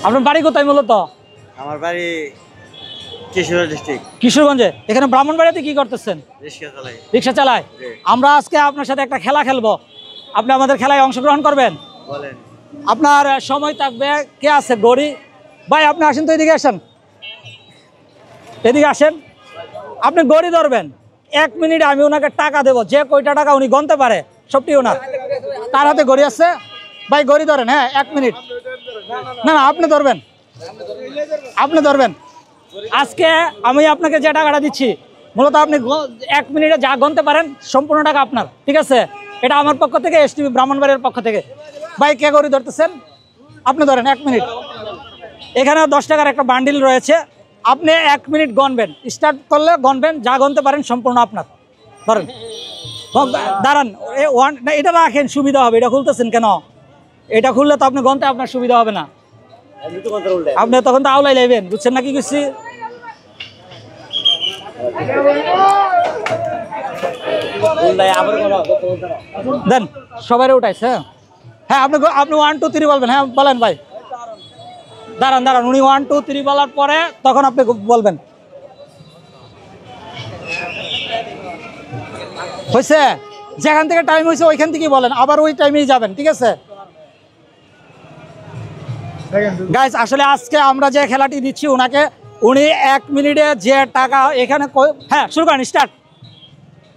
আপনার বাড়ি কোথায় মূলত? আমার বাড়ি কিশোরগঞ্জ ডিস্ট্রিক্ট। কিশোরগঞ্জে। এখানে ব্রাহ্মণবাড়িয়াতে কি করতেছেন? রিক্সা চালাই। রিক্সা চালায়। আমরা আজকে আপনার সাথে একটা খেলা খেলবো, আপনি আমাদের খেলায় অংশগ্রহণ করবেন? বলেন। আপনার সময় থাকবে, কে আছে গড়ি ভাই আপনি আসেন তো, এদিকে আসেন, এদিকে আসেন। আপনি গড়ি ধরবেন, 1 মিনিটে আমি ওনাকে টাকা দেবো, যে কয়টা টাকা উনি গণতে পারে সবটি ওনার। তার হাতে গড়ি আছে ভাই, গড়ি ধরেন। হ্যাঁ 1 মিনিট। না না আপনি ধরবেন, আপনি ধরবেন। আজকে আমি আপনাকে যে টাকাটা দিচ্ছি মূলত আপনি 1 মিনিটে যা গণতে পারেন সম্পূর্ণ টাকা আপনার, ঠিক আছে? এটা আমার পক্ষ থেকে, এসটিভি ব্রাহ্মণবাড়িয়ার পক্ষ থেকে। ভাই কে গড়ি ধরতেছেন? আপনি ধরেন 1 মিনিট। এখানে 10 টাকার একটা বান্ডিল রয়েছে, আপনি 1 মিনিট গণবেন, স্টার্ট করলে গণবেন, যা গণতে পারেন সম্পূর্ণ আপনার। ধরেন, দাঁড়ান, এটা রাখেন, সুবিধা হবে। এটা খুলতেছেন কেন? এটা খুললে তো আপনি গণতে আপনার সুবিধা হবে না, আপনি তখন তো আওলাই লাইবেন, বুঝছেন না কি করছি? দেন সবাই উঠাইছে। হ্যাঁ আপনি 1 2 3 বলবেন। হ্যাঁ বলেন ভাই। দাঁড়ান দাঁড়ান, উনি 1 2 3 বলার পরে তখন আপনি বলবেন। হয়েছে? যেখান থেকে টাইম হয়েছে ওইখান থেকেই বলেন, আবার ওই টাইমেই যাবেন, ঠিক আছে? গাইস আসলে আজকে আমরা যে খেলাটি দিচ্ছি ওনাকে, উনি 1 মিনিটে যে টাকা এখানে, হ্যাঁ শুরু করেন, স্টার্ট।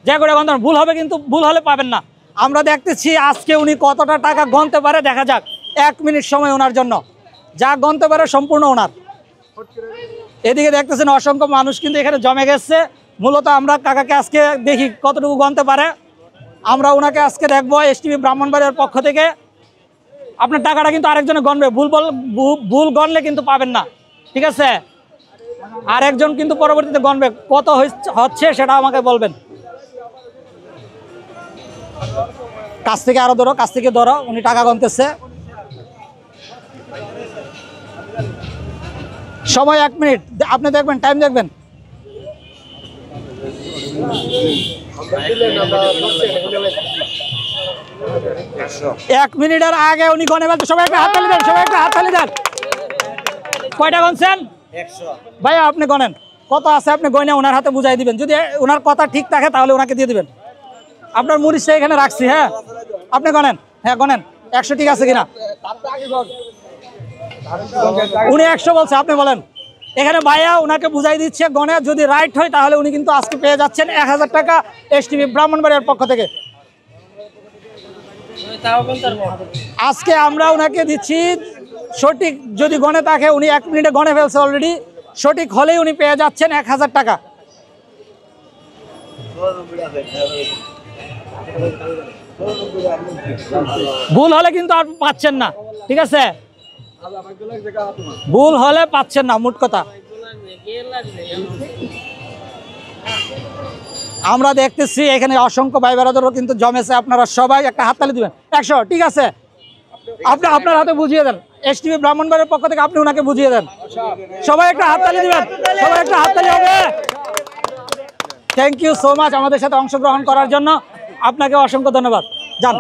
যে করে গণতে ভুল হবে, কিন্তু ভুল হলে পাবেন না। আমরা দেখতেছি আজকে উনি কতটা টাকা গণতে পারে, দেখা যাক। 1 মিনিট সময় ওনার জন্য, যা গণতে পারে সম্পূর্ণ ওনার। এদিকে দেখতেছেন অসংখ্য মানুষ কিন্তু এখানে জমে গেছে। মূলত আমরা কাকাকে আজকে দেখি কতটুকু গণতে পারে। আমরা ওনাকে আজকে দেখবো এসটিভি ব্রাহ্মণবাড়িয়ার পক্ষ থেকে। আপনার টাকাটা কিন্তু আরেকজনে গণবে, ভুল গণলে কিন্তু পাবেন না, ঠিক আছে? আরেকজন কিন্তু পরবর্তীতে গণবে, কত হচ্ছে সেটা আমাকে বলবেন। কাছ থেকে আরো ধরো, কাছ থেকে ধরো, উনি টাকা গণতেছে। সময় 1 মিনিট, আপনি দেখবেন, টাইম দেখবেন। 1 মিনিটের আগে উনি গণে ফেলতে। সবাই একটা হাততালি দেন, সবাই একটা হাততালি দেন। কয়টা গণছেন? 100। ভাই আপনি গণেন, কত আছে আপনি গণে ওনার হাতে বুঝাই দিবেন। যদি ওনার কথা ঠিক থাকে তাহলে ওনাকে দিয়ে দিবেন। আপনার মুরিশটা এখানে রাখছি। হ্যাঁ আপনি গণেন, হ্যাঁ গণেন 100 ঠিক আছে কিনা। উনি 100 বলছে, আপনি বলেন। এখানে ভাইয়া ওনাকে বুঝাই দিচ্ছে গণে, যদি রাইট হয় তাহলে উনি কিন্তু আজকে পেয়ে যাচ্ছেন 1000 টাকা এসটিভি ব্রাহ্মণবাড়িয়ার পক্ষ থেকে। আজকে আমরা ওনাকে দিচ্ছি সঠিক, যদি গণে থাকে, উনি 1 মিনিটে গণে ফেলছে অলরেডি, সঠিক হলেই উনি পেয়ে যাচ্ছেন 1000 টাকা। ভুল হলে কিন্তু আর পাচ্ছেন না, ঠিক আছে? ভুল হলে পাচ্ছেন না, মোট কথা। আমরা দেখতেছি এখানে অসংখ্য ভাই বেড়াদেরও কিন্তু জমেছে, আপনারা সবাই একটা হাততালি দিবেন। 100 ঠিক আছে, আপনি আপনার হাতে বুঝিয়ে দেন। এসটিভি ব্রাহ্মণবাড়িয়ার পক্ষ থেকে আপনি ওনাকে বুঝিয়ে দেন। সবাই একটা হাততালি দিবেন, সবাই একটা হাততালি হবে। থ্যাংক ইউ সো মাচ আমাদের সাথে অংশগ্রহণ করার জন্য, আপনাকে অসংখ্য ধন্যবাদ। যান।